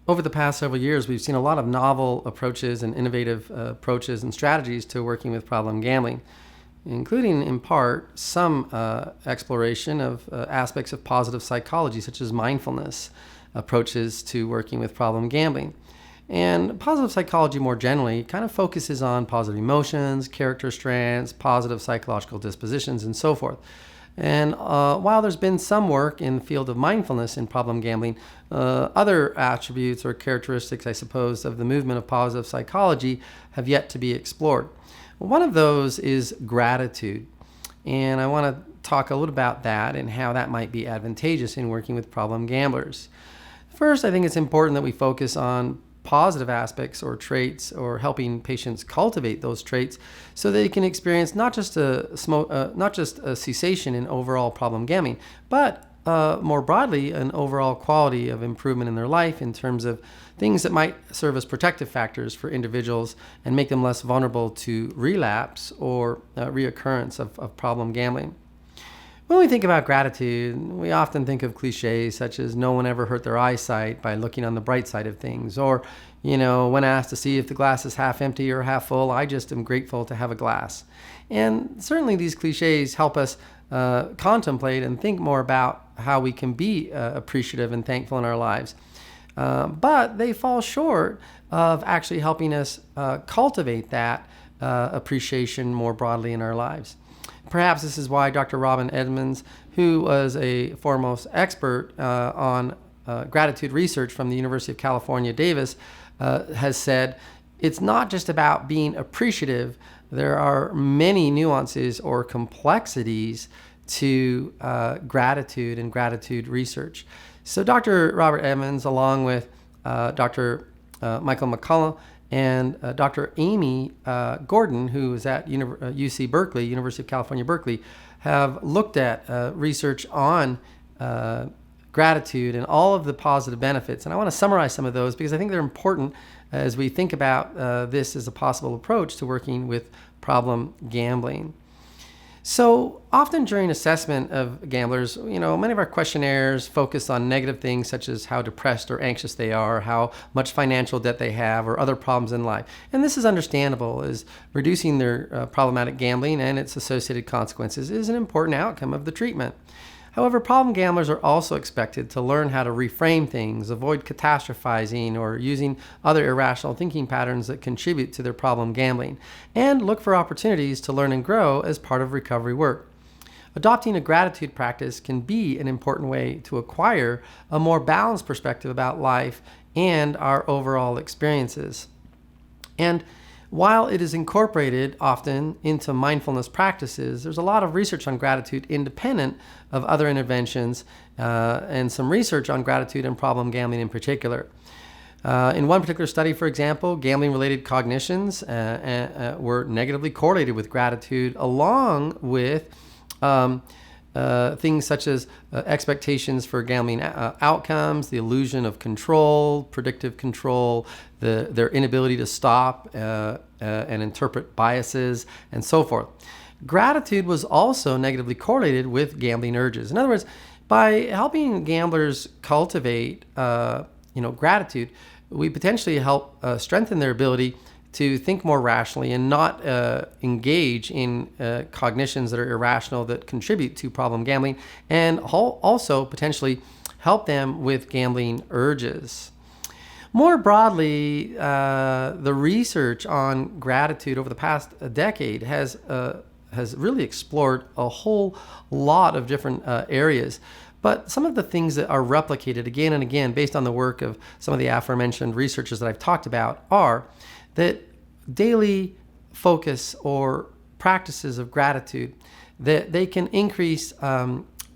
Over the past several years, we've seen a lot of novel approaches and innovative approaches and strategies to working with problem gambling, including, in part, some exploration of aspects of positive psychology, such as mindfulness approaches to working with problem gambling. And positive psychology more generally kind of focuses on positive emotions, character strengths, positive psychological dispositions, and so forth. And while there's been some work in the field of mindfulness in problem gambling, other attributes or characteristics, I suppose, of the movement of positive psychology have yet to be explored. One of those is gratitude. And I want to talk a little about that and how that might be advantageous in working with problem gamblers. First, I think it's important that we focus on positive aspects or traits, or helping patients cultivate those traits so they can experience not just a cessation in overall problem gambling, but more broadly an overall quality of improvement in their life in terms of things that might serve as protective factors for individuals and make them less vulnerable to relapse or reoccurrence of problem gambling. When we think about gratitude, we often think of cliches such as no one ever hurt their eyesight by looking on the bright side of things, or, when asked to see if the glass is half empty or half full, I just am grateful to have a glass. And certainly these cliches help us contemplate and think more about how we can be appreciative and thankful in our lives. But they fall short of actually helping us cultivate that appreciation more broadly in our lives. Perhaps this is why Dr. Robin Edmonds, who was a foremost expert on gratitude research from the University of California, Davis, has said, it's not just about being appreciative. There are many nuances or complexities to gratitude and gratitude research. So Dr. Robert Edmonds, along with Dr. Michael McCullough, and Dr. Amy Gordon, who is at UC Berkeley, University of California, Berkeley, have looked at research on gratitude and all of the positive benefits. And I want to summarize some of those because I think they're important as we think about this as a possible approach to working with problem gambling. So often during assessment of gamblers, many of our questionnaires focus on negative things such as how depressed or anxious they are, how much financial debt they have, or other problems in life. And this is understandable, as reducing their problematic gambling and its associated consequences is an important outcome of the treatment. However, problem gamblers are also expected to learn how to reframe things, avoid catastrophizing or using other irrational thinking patterns that contribute to their problem gambling, and look for opportunities to learn and grow as part of recovery work. Adopting a gratitude practice can be an important way to acquire a more balanced perspective about life and our overall experiences. And while it is incorporated often into mindfulness practices, there's a lot of research on gratitude independent of other interventions, and some research on gratitude and problem gambling in particular. In one particular study, for example, gambling-related cognitions were negatively correlated with gratitude, along with things such as expectations for gambling outcomes, the illusion of control, predictive control, their inability to stop and interpret biases, and so forth. Gratitude was also negatively correlated with gambling urges. In other words, by helping gamblers cultivate gratitude, we potentially help strengthen their ability to think more rationally and not engage in cognitions that are irrational that contribute to problem gambling, and also potentially help them with gambling urges. More broadly, the research on gratitude over the past decade has really explored a whole lot of different areas. But some of the things that are replicated again and again based on the work of some of the aforementioned researchers that I've talked about are that daily focus or practices of gratitude, that they can increase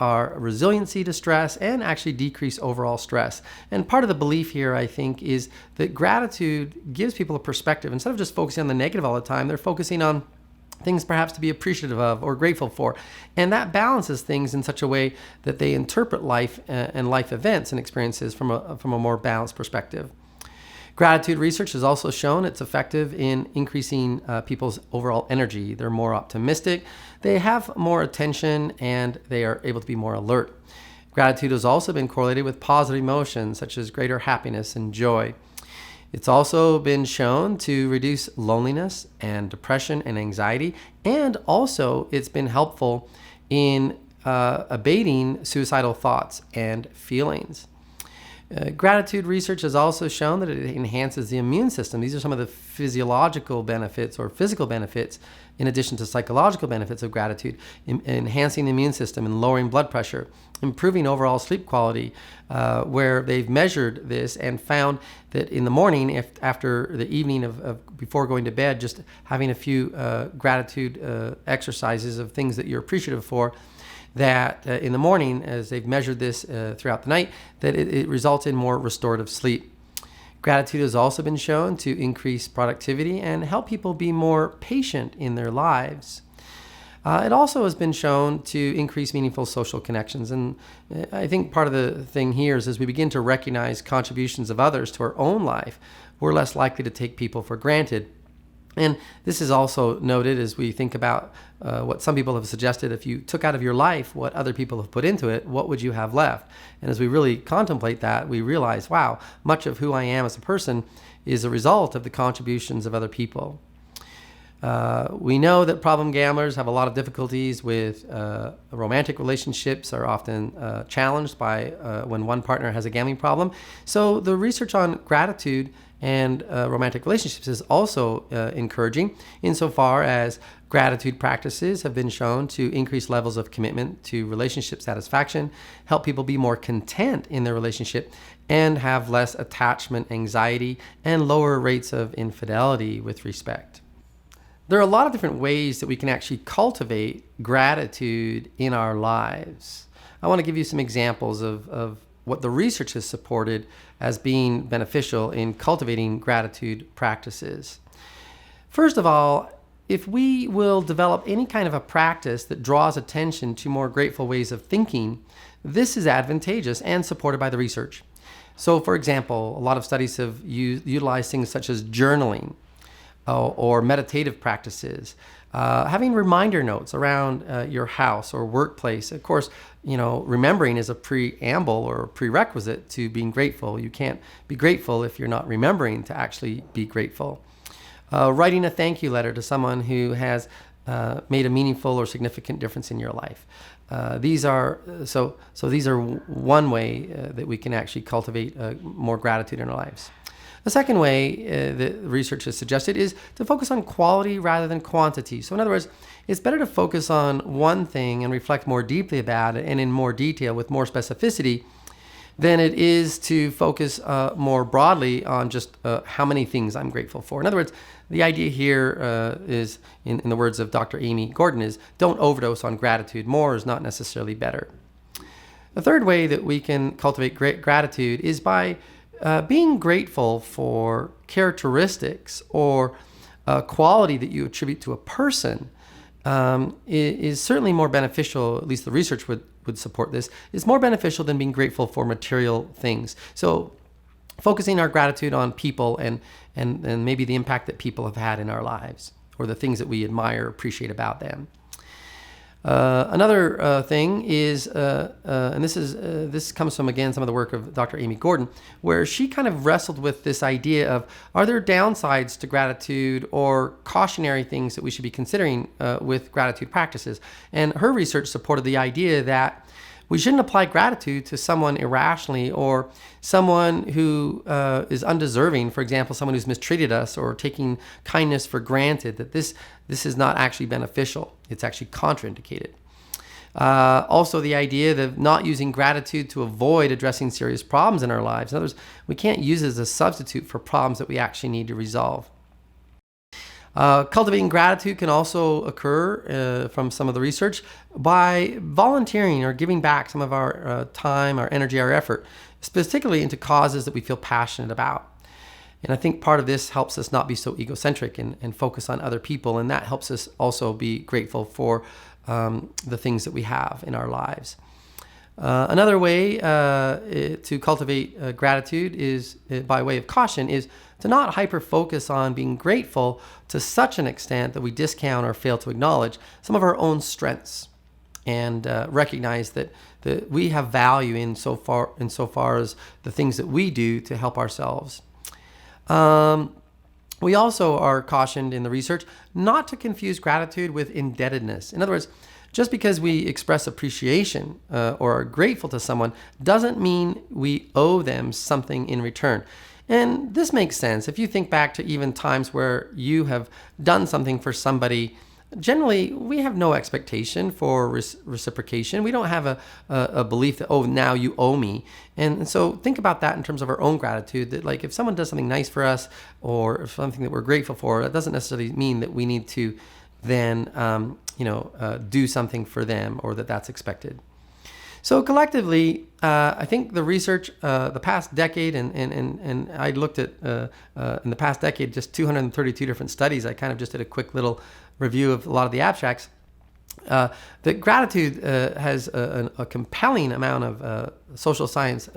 our resiliency to stress and actually decrease overall stress. And part of the belief here, I think, is that gratitude gives people a perspective. Instead of just focusing on the negative all the time, they're focusing on things perhaps to be appreciative of or grateful for. And that balances things in such a way that they interpret life and life events and experiences from a more balanced perspective. Gratitude research has also shown it's effective in increasing people's overall energy. They're more optimistic, they have more attention, and they are able to be more alert. Gratitude has also been correlated with positive emotions such as greater happiness and joy. It's also been shown to reduce loneliness and depression and anxiety, and also it's been helpful in abating suicidal thoughts and feelings. Gratitude research has also shown that it enhances the immune system. These are some of the physiological benefits or physical benefits, in addition to psychological benefits of gratitude, enhancing the immune system and lowering blood pressure, improving overall sleep quality, where they've measured this and found that in the morning, after the evening of before going to bed, just having a few gratitude exercises of things that you're appreciative for, that in the morning, as they've measured this throughout the night, that it results in more restorative sleep. Gratitude has also been shown to increase productivity and help people be more patient in their lives. It also has been shown to increase meaningful social connections. And I think part of the thing here is as we begin to recognize contributions of others to our own life, we're less likely to take people for granted. And this is also noted as we think about what some people have suggested. If you took out of your life what other people have put into it, what would you have left? And as we really contemplate that, we realize, wow, much of who I am as a person is a result of the contributions of other people. We know that problem gamblers have a lot of difficulties with romantic relationships, are often challenged by when one partner has a gambling problem. So the research on gratitude and romantic relationships is also encouraging, insofar as gratitude practices have been shown to increase levels of commitment to relationship satisfaction, help people be more content in their relationship, and have less attachment anxiety and lower rates of infidelity with respect. There are a lot of different ways that we can actually cultivate gratitude in our lives. I want to give you some examples of what the research has supported as being beneficial in cultivating gratitude practices. First of all, if we will develop any kind of a practice that draws attention to more grateful ways of thinking, this is advantageous and supported by the research. So, for example, a lot of studies have utilized things such as journaling or meditative practices, having reminder notes around your house or workplace. Of course, remembering is a preamble or prerequisite to being grateful. You can't be grateful if you're not remembering to actually be grateful. Writing a thank you letter to someone who has made a meaningful or significant difference in your life. These are one way that we can actually cultivate more gratitude in our lives. The second way that research has suggested is to focus on quality rather than quantity. So in other words, it's better to focus on one thing and reflect more deeply about it and in more detail with more specificity than it is to focus more broadly on just how many things I'm grateful for. In other words, the idea here is, in the words of Dr. Amy Gordon, is don't overdose on gratitude. More is not necessarily better. The third way that we can cultivate great gratitude is by being grateful for characteristics or quality that you attribute to a person is certainly more beneficial, at least the research would support this, is more beneficial than being grateful for material things. So focusing our gratitude on people and maybe the impact that people have had in our lives or the things that we admire or appreciate about them. Another thing is, and this comes from, again, some of the work of Dr. Amy Gordon, where she kind of wrestled with this idea of, are there downsides to gratitude or cautionary things that we should be considering with gratitude practices? And her research supported the idea that we shouldn't apply gratitude to someone irrationally or someone who is undeserving. For example, someone who's mistreated us or taking kindness for granted, that this is not actually beneficial. It's actually contraindicated. Also, the idea of not using gratitude to avoid addressing serious problems in our lives. In other words, we can't use it as a substitute for problems that we actually need to resolve. Cultivating gratitude can also occur from some of the research by volunteering or giving back some of our time, our energy, our effort, particularly into causes that we feel passionate about. And I think part of this helps us not be so egocentric and focus on other people, and that helps us also be grateful for the things that we have in our lives. Another way to cultivate gratitude is, by way of caution, is to not hyper-focus on being grateful to such an extent that we discount or fail to acknowledge some of our own strengths. and recognize that we have value insofar as the things that we do to help ourselves. We also are cautioned in the research not to confuse gratitude with indebtedness. In other words, just because we express appreciation or are grateful to someone doesn't mean we owe them something in return. And this makes sense. If you think back to even times where you have done something for somebody, generally we have no expectation for reciprocation. We don't have a belief that, oh, now you owe me. And so think about that in terms of our own gratitude, that like if someone does something nice for us or something that we're grateful for, that doesn't necessarily mean that we need to then do something for them or that's expected. So collectively, I think the research, the past decade, and I looked at in the past decade just 232 different studies. I kind of just did a quick little review of a lot of the abstracts. That gratitude has a compelling amount of social science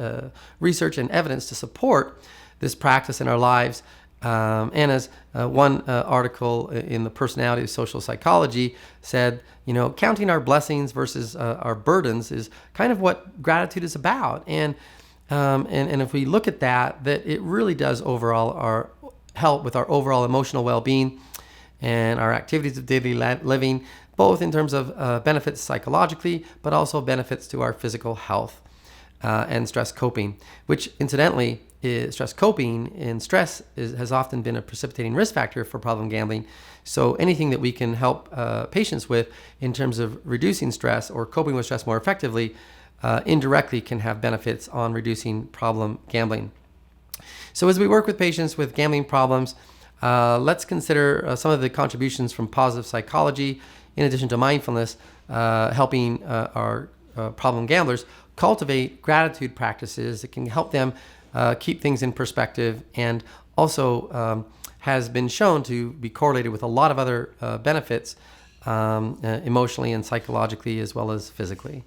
research and evidence to support this practice in our lives. And as one article in the Personality of Social Psychology said, counting our blessings versus our burdens is kind of what gratitude is about. And if we look at that it really does overall help with our overall emotional well-being and our activities of daily living, both in terms of benefits psychologically, but also benefits to our physical health and stress coping, which incidentally, stress coping and stress has often been a precipitating risk factor for problem gambling. So anything that we can help patients with in terms of reducing stress or coping with stress more effectively indirectly can have benefits on reducing problem gambling. So as we work with patients with gambling problems, let's consider some of the contributions from positive psychology, in addition to mindfulness, helping our problem gamblers cultivate gratitude practices that can help them keep things in perspective, and also has been shown to be correlated with a lot of other benefits emotionally and psychologically as well as physically.